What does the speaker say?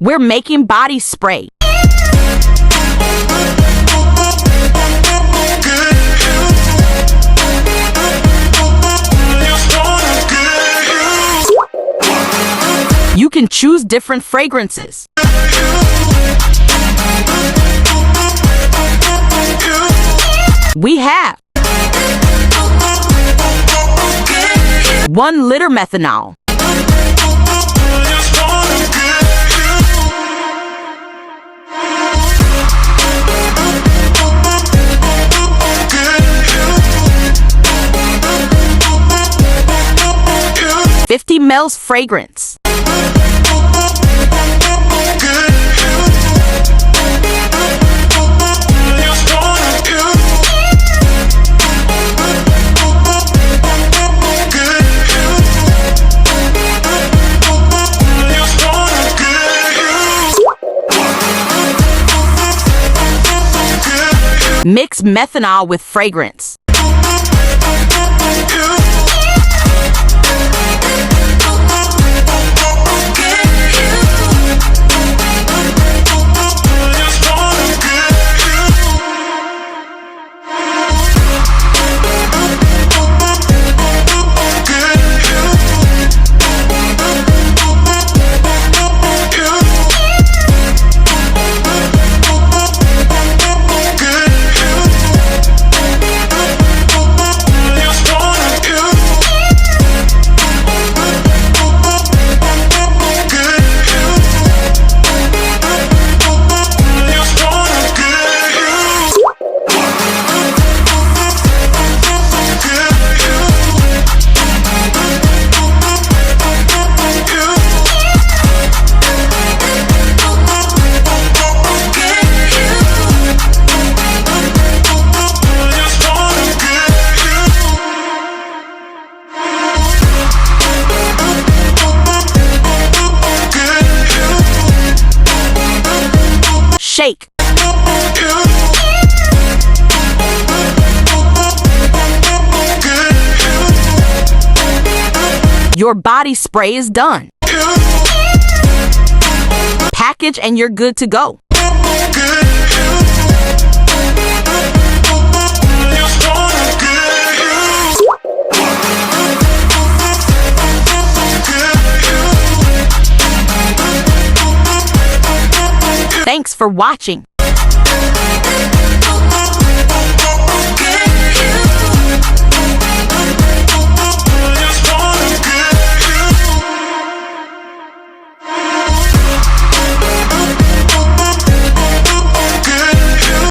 We're making body spray. You can choose different fragrances. We have 1 liter methanol, 50 ml fragrance, 'Mix methanol with fragrance. Shake. Your body spray is done. Package and you're good to go. Thanks for watching.